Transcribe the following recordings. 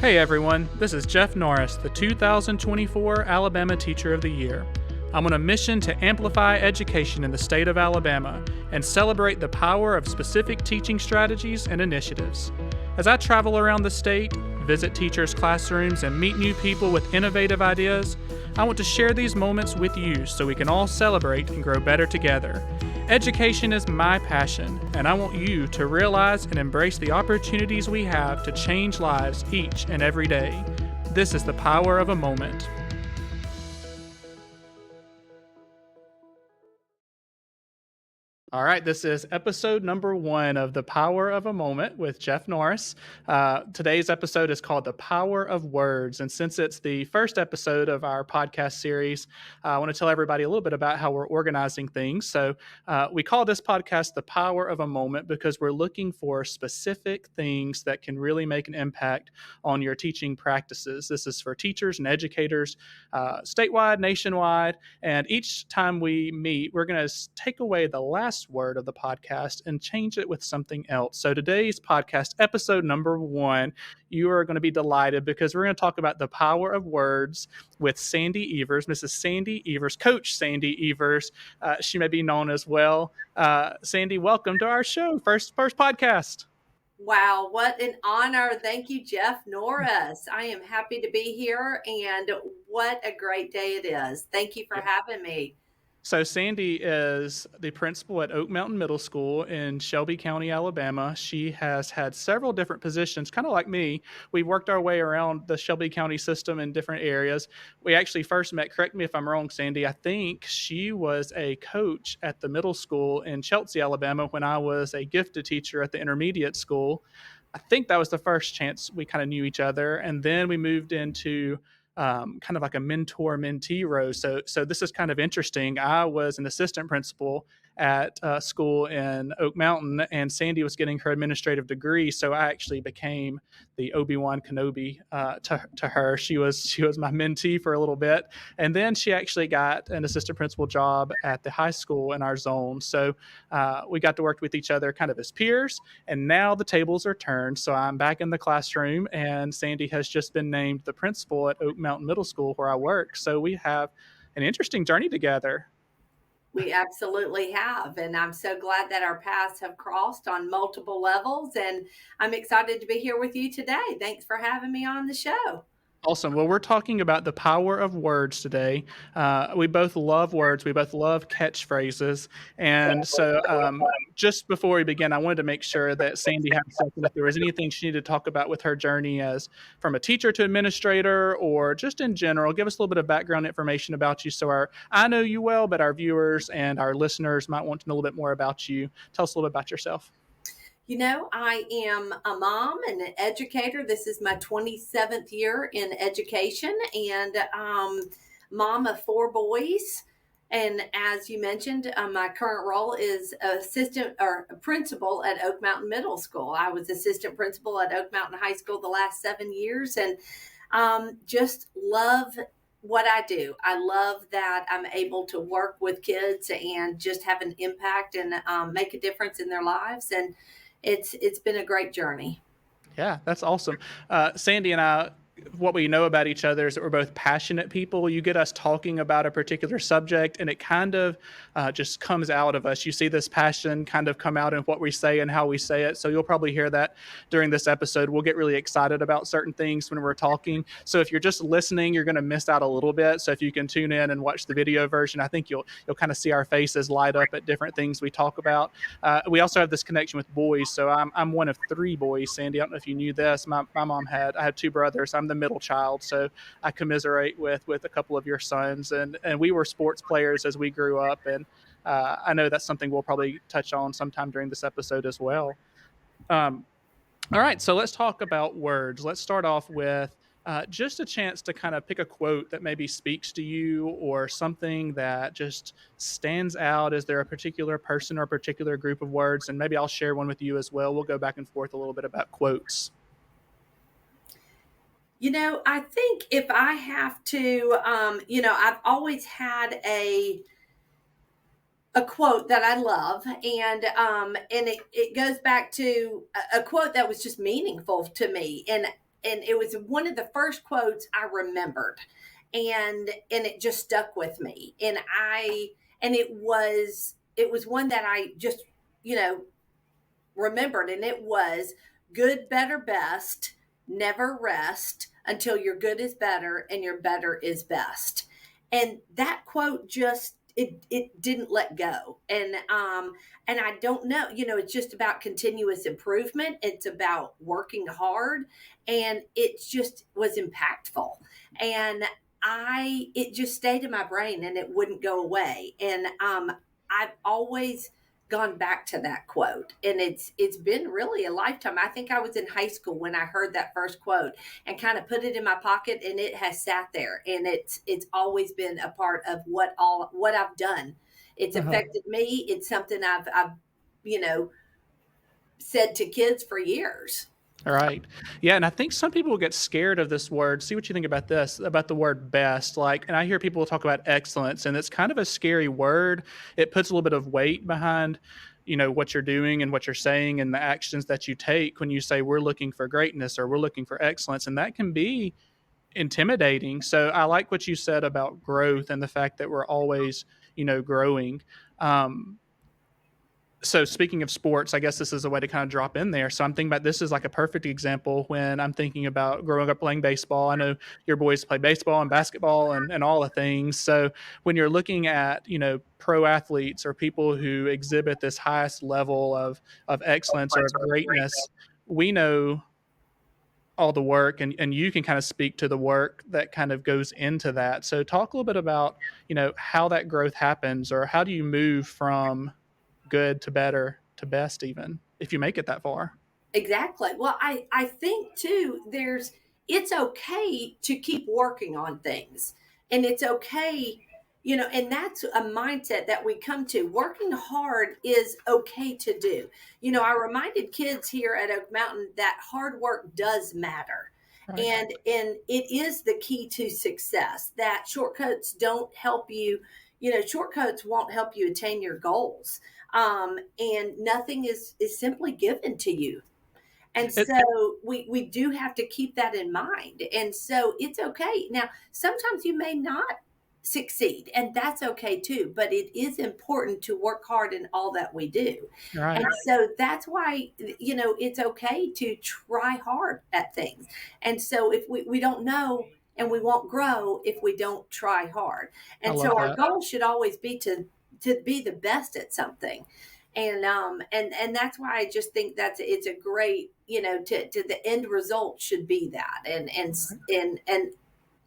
Hey everyone, this is Jeff Norris, the 2024 Alabama Teacher of the Year. I'm on a mission to amplify education in the state of Alabama and celebrate the power of specific teaching strategies and initiatives. As I travel around the state, visit teachers' classrooms, and meet new people with innovative ideas, I want to share these moments with you so we can all celebrate and grow better together. Education is my passion, and I want you to realize and embrace the opportunities we have to change lives each and every day. This is the power of a moment. All right, this is episode number 1 of The Power of a Moment with Jeff Norris. Today's episode is called The Power of Words. And since it's the first episode of our podcast series, I want to tell everybody a little bit about how we're organizing things. So we call this podcast The Power of a Moment because we're looking for specific things that can really make an impact on your teaching practices. This is for teachers and educators statewide, nationwide. And each time we meet, we're going to take away the last word of the podcast and change it with something else. So today's podcast, episode number 1, you are going to be delighted because we're going to talk about the power of words with Sandy Evers, Mrs. Sandy Evers, Coach Sandy Evers. She may be known as well. Sandy, welcome to our show. First podcast. Wow, what an honor. Thank you, Jeff Norris. I am happy to be here, and what a great day it is. Thank you for Yeah. having me. So Sandy is the principal at Oak Mountain Middle School in Shelby County, Alabama. She has had several different positions, kind of like me. We worked our way around the Shelby County system in different areas. We actually first met, correct me if I'm wrong, Sandy, I think she was a coach at the middle school in Chelsea, Alabama, when I was a gifted teacher at the intermediate school. I think that was the first chance we kind of knew each other. And then we moved into kind of like a mentor mentee role. So this is kind of interesting. I was an assistant principal at school in Oak Mountain, and Sandy was getting her administrative degree. So I actually became the Obi-Wan Kenobi to her. She was my mentee for a little bit, and then she actually got an assistant principal job at the high school in our zone. So we got to work with each other kind of as peers. And now the tables are turned. So I'm back in the classroom, and Sandy has just been named the principal at Oak Mountain Middle School where I work. So we have an interesting journey together. We absolutely have, and I'm so glad that our paths have crossed on multiple levels, and I'm excited to be here with you today. Thanks for having me on the show. Awesome. Well, we're talking about the power of words today. We both love words. We both love catchphrases. And so, just before we begin, I wanted to make sure that Sandy had a second. If there was anything she needed to talk about with her journey as from a teacher to administrator, or just in general, give us a little bit of background information about you. So, I know you well, but our viewers and our listeners might want to know a little bit more about you. Tell us a little bit about yourself. I am a mom and an educator. This is my 27th year in education, and mom of 4 boys. And as you mentioned, my current role is assistant or principal at Oak Mountain Middle School. I was assistant principal at Oak Mountain High School the last 7 years, and just love what I do. I love that I'm able to work with kids and just have an impact and make a difference in their lives. And it's been a great journey. Yeah, that's awesome. Sandy and I, what we know about each other is that we're both passionate people. You get us talking about a particular subject, and it kind of just comes out of us. You see this passion kind of come out in what we say and how we say it. So you'll probably hear that during this episode. We'll get really excited about certain things when we're talking. So if you're just listening, you're going to miss out a little bit. So if you can tune in and watch the video version, I think you'll kind of see our faces light up at different things we talk about. We also have this connection with boys. So I'm one of 3 boys, Sandy. I don't know if you knew this. I had 2 brothers. I'm the middle child, so I commiserate with a couple of your sons, and we were sports players as we grew up, and I know that's something we'll probably touch on sometime during this episode as well. All right, so let's talk about words. Let's start off with just a chance to kind of pick a quote that maybe speaks to you or something that just stands out. Is there a particular person or a particular group of words? And maybe I'll share one with you as well. We'll go back and forth a little bit about quotes. I think if I have to, I've always had a quote that I love, and it goes back to a quote that was just meaningful to me, and and it was one of the first quotes I remembered, and it just stuck with me. And it was one that I just, you know, remembered, and it was good, better, best, never rest until your good is better and your better is best. And that quote just, it didn't let go. And I don't know, it's just about continuous improvement. It's about working hard, and it just was impactful. And I it just stayed in my brain and it wouldn't go away. And I've always gone back to that quote, and it's been really a lifetime. I think I was in high school when I heard that first quote and kind of put it in my pocket, and it has sat there, and it's always been a part of what I've done. It's Uh-huh. affected me. It's something I've you know said to kids for years. All right. Yeah, and I think some people get scared of this word. See what you think about this, about the word best. Like, and I hear people talk about excellence, and it's kind of a scary word. It puts a little bit of weight behind, what you're doing and what you're saying and the actions that you take when you say we're looking for greatness or we're looking for excellence. And that can be intimidating. So I like what you said about growth and the fact that we're always, growing. Um, so speaking of sports, I guess this is a way to kind of drop in there. So I'm thinking about this is like a perfect example when I'm thinking about growing up playing baseball. I know your boys play baseball and basketball and all the things. So when you're looking at, pro athletes or people who exhibit this highest level of excellence or of greatness, we know all the work and you can kind of speak to the work that kind of goes into that. So talk a little bit about, how that growth happens or how do you move from good to better to best even if you make it that far. Exactly. Well, I think too, it's okay to keep working on things. And it's okay, and that's a mindset that we come to. Working hard is okay to do. I reminded kids here at Oak Mountain that hard work does matter. Right. And it is the key to success. That shortcuts don't help you, shortcuts won't help you attain your goals. And nothing is simply given to you, and It, so we do have to keep that in mind. And so it's okay. Now, sometimes you may not succeed, and that's okay too, but it is important to work hard in all that we do. And right. so that's why, it's okay to try hard at things. And so if we don't know, and we won't grow if we don't try hard. I And love so our that. goal should always be to be the best at something. And that's why I just think it's a great, to the end result should be that.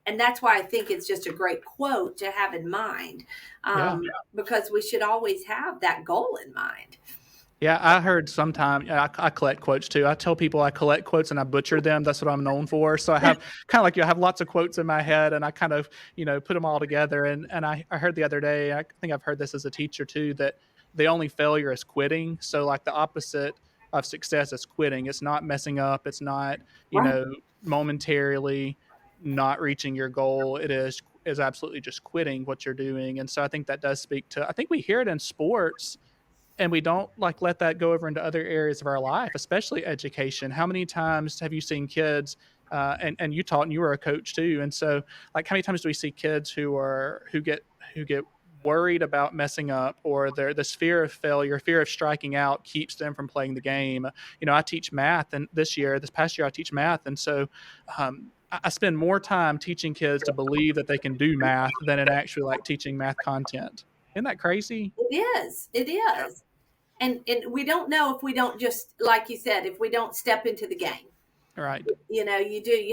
And that's why I think it's just a great quote to have in mind, Yeah. because we should always have that goal in mind. Yeah, I heard sometime I collect quotes too. I tell people I collect quotes and I butcher them. That's what I'm known for. So I have kind of like you, I have lots of quotes in my head and I kind of, put them all together. And I heard the other day, I think I've heard this as a teacher too, that the only failure is quitting. So like the opposite of success is quitting. It's not messing up. It's not, Right. momentarily not reaching your goal. It is absolutely just quitting what you're doing. And so I think that does speak to, I think we hear it in sports and we don't like let that go over into other areas of our life, especially education. How many times have you seen kids and you taught and you were a coach too, and so like how many times do we see kids who get worried about messing up or this fear of failure, fear of striking out keeps them from playing the game. I teach math, and this past year I teach math, and so I spend more time teaching kids to believe that they can do math than in actually like teaching math content. Isn't that crazy? It is. It is. And we don't know if we don't, just like you said, if we don't step into the game. Right. You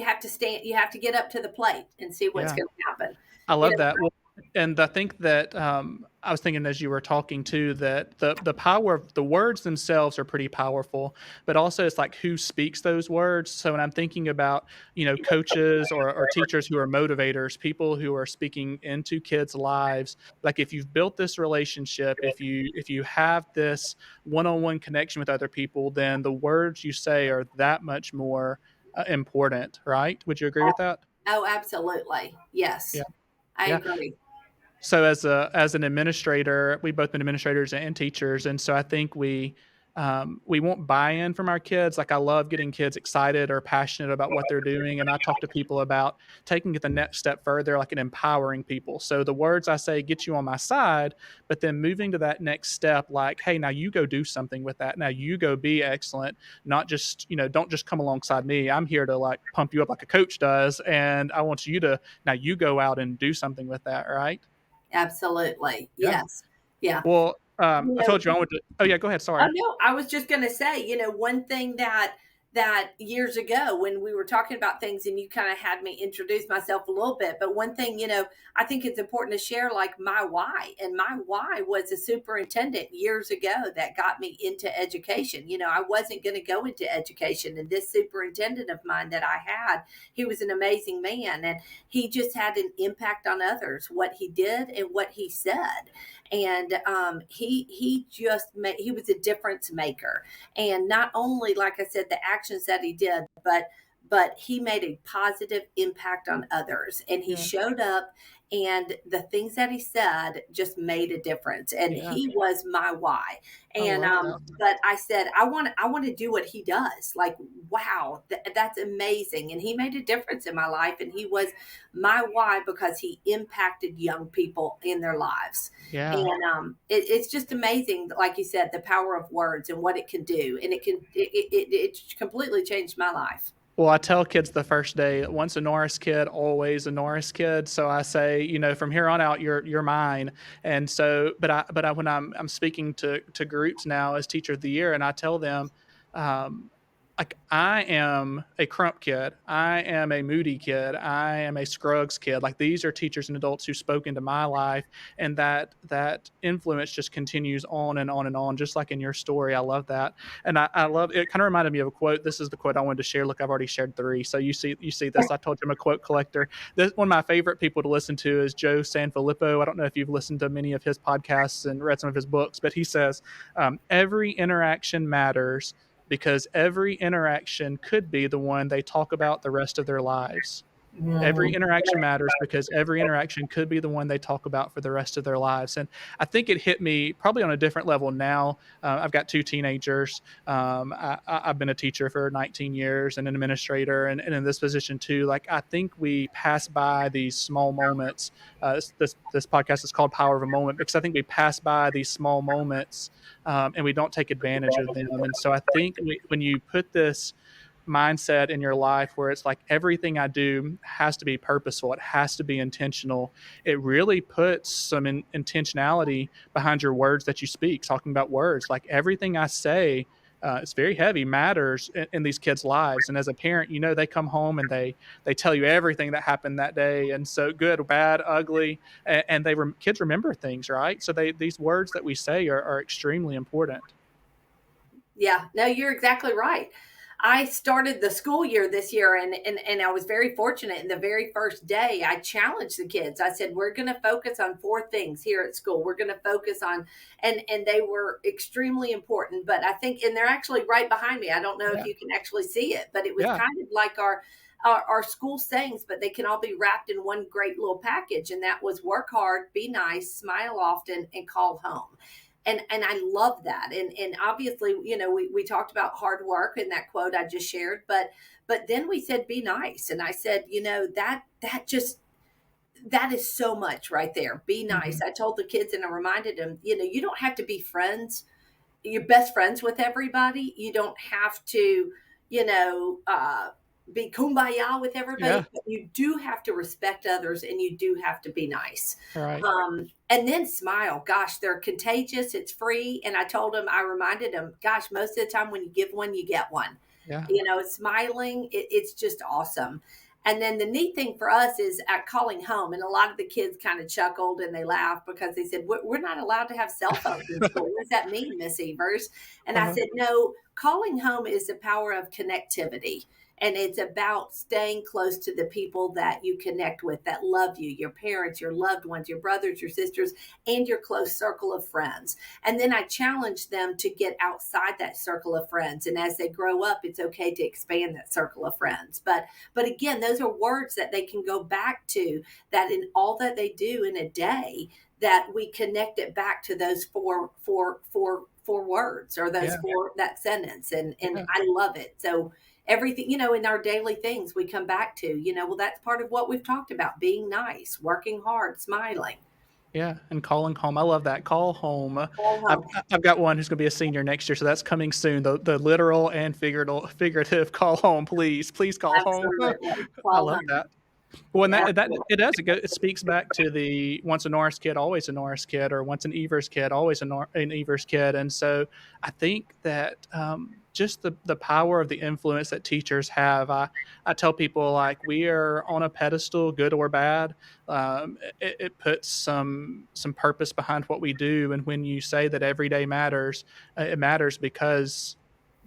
have to stand, you have to get up to the plate and see what's Yeah. going to happen. I You love know, that. Well, and I think that I was thinking as you were talking too that the power of the words themselves are pretty powerful, but also it's like who speaks those words. So when I'm thinking about coaches or teachers who are motivators, people who are speaking into kids' lives, like if you've built this relationship, if you have this one-on-one connection with other people, then the words you say are that much more important, right? Would you agree with that? oh, absolutely. Yes, Yeah. I Yeah. agree. So as an administrator, we've both been administrators and teachers, and so I think we We want buy-in from our kids. Like I love getting kids excited or passionate about what they're doing. And I talk to people about taking it the next step further, like an empowering people. So the words I say get you on my side, but then moving to that next step, like, hey, now you go do something with that. Now you go be excellent, not just, don't just come alongside me. I'm here to like pump you up like a coach does. And I want you to now you go out and do something with that, right? Absolutely. Yeah. Yes. Yeah. Well, You I know, told you I want to. Oh yeah, go ahead. oh Sorry. no, I was just going to say, one thing that years ago when we were talking about things and you kind of had me introduce myself a little bit, but one thing, I think it's important to share like my why. And my why was a superintendent years ago that got me into education. I wasn't going to go into education, and this superintendent of mine that I had, he was an amazing man, and he just had an impact on others, what he did and what he said. And he just made, he was a difference maker. And not only, like I said, the actions that he did, but he made a positive impact on others, and he Yeah. showed up, and the things that he said just made a difference, and Yeah. he was my why. I And love that. but I said I want to do what he does. Like, wow, that's amazing. And he made a difference in my life, and he was my why because he impacted young people in their lives. Yeah. And it's just amazing, like you said, the power of words and what it can do. And it completely changed my life. Well, I tell kids the first day, once a Norris kid, always a Norris kid. So I say, from here on out, you're mine. And so, but I when I'm speaking to groups now as teacher of the year, and I tell them, um, like I am a Crump kid, I am a Moody kid, I am a Scruggs kid. Like these are teachers and adults who spoke into my life, and that influence just continues on and on and on, just like in your story. I love that. And I love it. Kind of reminded me of a quote. This is the quote I wanted to share. Look, I've already shared three. So you see this. I told you I'm a quote collector. This one of my favorite people to listen to is Joe Sanfilippo. I don't know if you've listened to many of his podcasts and read some of his books, but he says, every interaction matters because every interaction could be the one they talk about the rest of their lives. Every Mm. interaction matters because every interaction could be the one they talk about for the rest of their lives. And I think it hit me probably on a different level now. I've got two teenagers. I've been a teacher for 19 years and an administrator, and in this position too. Like I think we pass by these small moments. This podcast is called Power of a Moment because I think we pass by these small moments and we don't take advantage of them. And so I think when you put this mindset in your life where it's like everything I do has to be purposeful, it has to be intentional. It really puts some intentionality behind your words that you speak. Talking about words, like everything I say, it's very heavy, matters in these kids' lives. And as a parent, they come home and they tell you everything that happened that day, and so good, bad, ugly, and kids remember things, right? So these words that we say are extremely important. Yeah, no, you're exactly right. I started the school year this year, and I was very fortunate. In the very first day, I challenged the kids. I said, "We're going to focus on four things here at school. We're going to focus on," and they were extremely important. But I think, and they're actually right behind me. I don't know if Yeah, you can actually see it, but it was yeah, kind of like our school sayings, but they can all be wrapped in one great little package. And that was work hard, be nice, smile often, and call home. And I love that. And obviously, we talked about hard work in that quote I just shared, but then we said be nice. And I said, that just that is so much right there. Be hmm nice. I told the kids and I reminded them, you don't have to be friends, you're best friends with everybody. You don't have to, you know, uh, be kumbaya with yeah, everybody, but you do have to respect others and you do have to be nice. right, And then smile. Gosh, they're contagious. It's free. And I reminded them, gosh, most of the time when you give one, you get one. yeah, Smiling, it's just awesome. And then the neat thing for us is at calling home, and a lot of the kids kind of chuckled and they laughed because they said, "We're not allowed to have cell phones in school. What does that mean, Miss Evers?" And I uh-huh, said, "No, calling home is the power of connectivity. And it's about staying close to the people that you connect with, that love you, your parents, your loved ones, your brothers, your sisters, and your close circle of friends." And then I challenge them to get outside that circle of friends. And as they grow up, it's okay to expand that circle of friends. But again, those are words that they can go back to, that in all that they do in a day, that we connect it back to those four words or those Yeah. four that sentence, and Yeah. I love it. So everything, in our daily things we come back to, well, that's part of what we've talked about: being nice, working hard, smiling. Yeah, and calling home. I love that. Call home. All I've home. I've got one who's gonna be a senior next year, so that's coming soon. The literal and figurative call home, please. Please call home. Absolutely. I Call love home. that. Well, and that Absolutely. it does. It speaks back to the once a Norris kid, always a Norris kid, or once an Evers kid, always an Evers kid. And so I think that just the power of the influence that teachers have. I tell people like we are on a pedestal, good or bad. It puts some purpose behind what we do, and when you say that every day matters, it matters because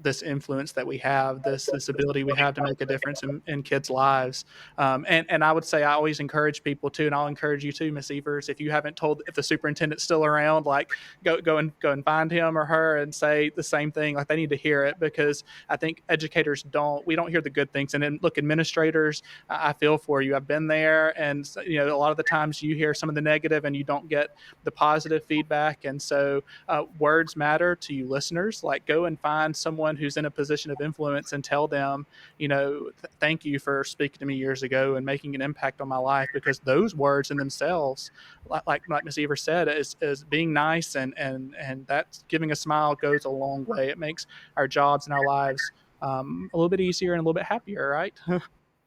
this influence that we have, this ability we have to make a difference in kids' lives. And I would say I always encourage people too, and I'll encourage you too, Miss Evers. If you haven't told, if the superintendent's still around, like go and find him or her and say the same thing. Like they need to hear it because I think educators we don't hear the good things. And then look, administrators, I feel for you. I've been there, and a lot of the times you hear some of the negative and you don't get the positive feedback. And so words matter to you listeners. Like go and find someone who's in a position of influence and tell them, thank you for speaking to me years ago and making an impact on my life, because those words in themselves, like Miss Evers said, is being nice, and that giving a smile goes a long way. It makes our jobs and our lives a little bit easier and a little bit happier, right?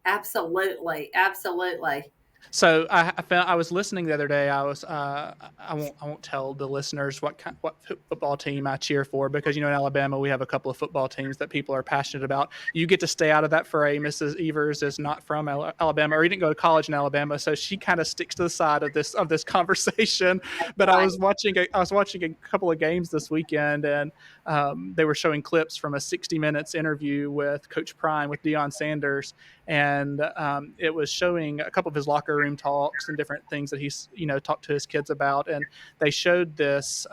Absolutely. Absolutely. So I found I was listening the other day. I won't tell the listeners what football team I cheer for, because in Alabama we have a couple of football teams that people are passionate about. You get to stay out of that fray. Mrs. Evers is not from Alabama, or he didn't go to college in Alabama, so she kind of sticks to the side of this conversation. That's But right. I was watching a couple of games this weekend, and they were showing clips from a 60 Minutes interview with Coach Prime with Deion Sanders, and it was showing a couple of his locker room talks and different things that he's talked to his kids about. And they showed this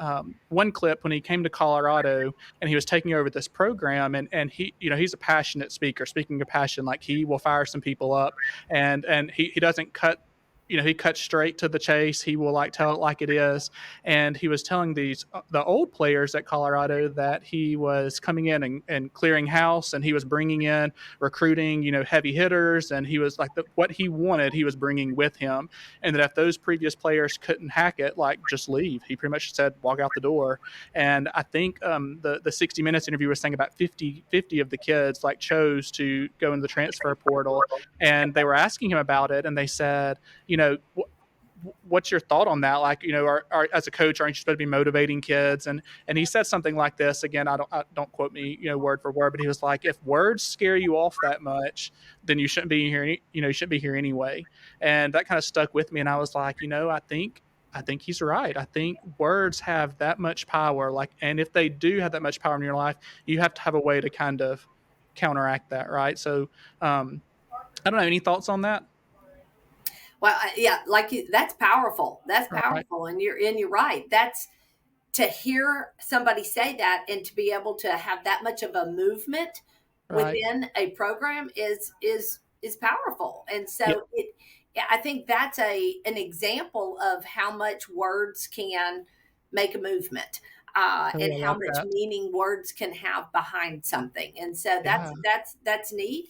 one clip when he came to Colorado and he was taking over this program, and he he's a passionate speaker, speaking of passion, like he will fire some people up, and he doesn't cut. He cuts straight to the chase. He will like tell it like it is. And he was telling the old players at Colorado that he was coming in and clearing house, and he was bringing in recruiting, heavy hitters, and he was like what he wanted, he was bringing with him, and that if those previous players couldn't hack it, like just leave. He pretty much said walk out the door. And I think the 60 Minutes interview was saying about 50 of the kids like chose to go in the transfer portal, and they were asking him about it, and they said, what's your thought on that? Like, as a coach, aren't you supposed to be motivating kids? And he said something like this. Again, I don't quote me, word for word, but he was like, if words scare you off that much, then you shouldn't be here. You shouldn't be here anyway. And that kind of stuck with me. And I was like, I think he's right. I think words have that much power. Like, and if they do have that much power in your life, you have to have a way to kind of counteract that, right? So, I don't know. Any thoughts on that? Well, yeah, that's powerful. That's Right, powerful, and you're right. That's to hear somebody say that and to be able to have that much of a movement right. within a program is powerful. And Yeah. so I think that's an example of how much words can make a movement, Oh, and I how love much that. meaning words can have behind something. And so Yeah, that's neat.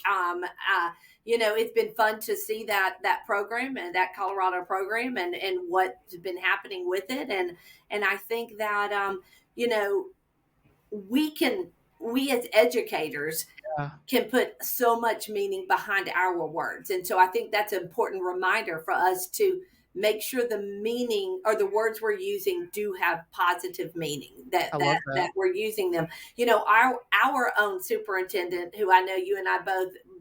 It's been fun to see that program and that Colorado program and what's been happening with it. And I think that you know we can we as educators yeah, can put so much meaning behind our words. And so I think that's an important reminder for us to make sure the meaning or the words we're using do have positive meaning, that I that love that. that we're using them. Our own superintendent, who I know you and I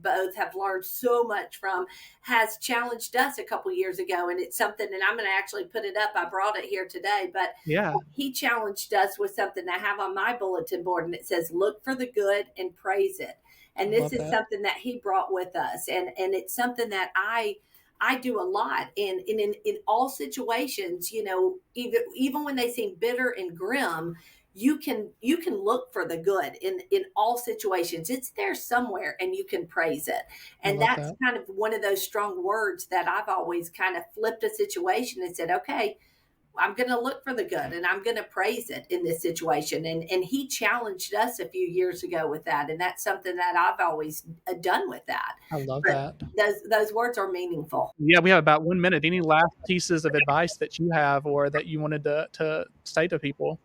both have learned so much from, has challenged us a couple years ago, and it's something, and I'm going to actually put it up. I brought it here today, but Yeah, he challenged us with something I have on my bulletin board, and it says, "Look for the good and praise it." I And this love is that. something that he brought with us, and it's something that I do a lot, and in all situations, even when they seem bitter and grim, you can look for the good in all situations. It's there somewhere, and you can praise it. I And love that's that. kind of one of those strong words that I've always kind of flipped a situation and said, okay, I'm going to look for the good and I'm going to praise it in this situation. And he challenged us a few years ago with that. And that's something that I've always done with that. I love But that. those words are meaningful. Yeah, we have about 1 minute. Any last pieces of advice that you have or that you wanted to say to people?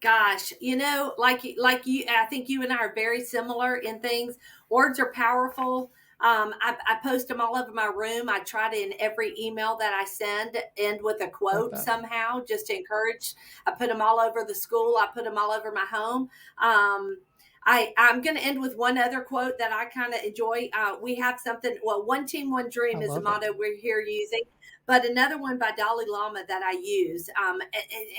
Gosh, like you, I think you and I are very similar in things. Words are powerful. I post them all over my room. I try to, in every email that I send, end with a Love quote that. somehow, just to encourage. I put them all over the school. I put them all over my home. I'm going to end with one other quote that I kind of enjoy. We have something. Well, one team, one I dream is the love it. motto we're here using. But another one by Dalai Lama that I use,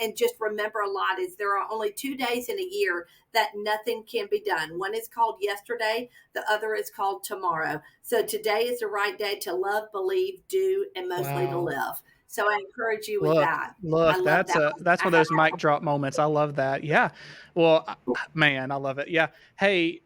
and just remember a lot, is there are only 2 days in a year that nothing can be done. One is called yesterday, the other is called tomorrow. So today is the right day to love, believe, do, and mostly to Wow. live. So I encourage you with Look, that. I look, love that's that a one. that's one of those mic drop moments. I love that. Yeah. Well, man, I love it. Yeah. Hey,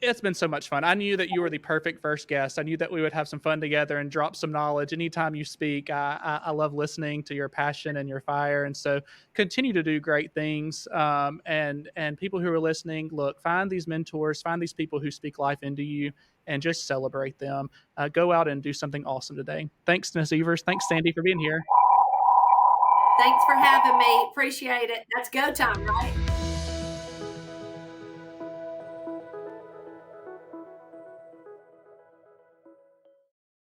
it's been so much fun. I knew that you were the perfect first guest. I knew that we would have some fun together and drop some knowledge. Anytime you speak, I love listening to your passion and your fire. And so continue to do great things. And people who are listening, look, find these mentors, find these people who speak life into you, and just celebrate them. Go out and do something awesome today. Thanks, Ms. Evers. Thanks, Sandy, for being here. Thanks for having me. Appreciate it. That's go time, right?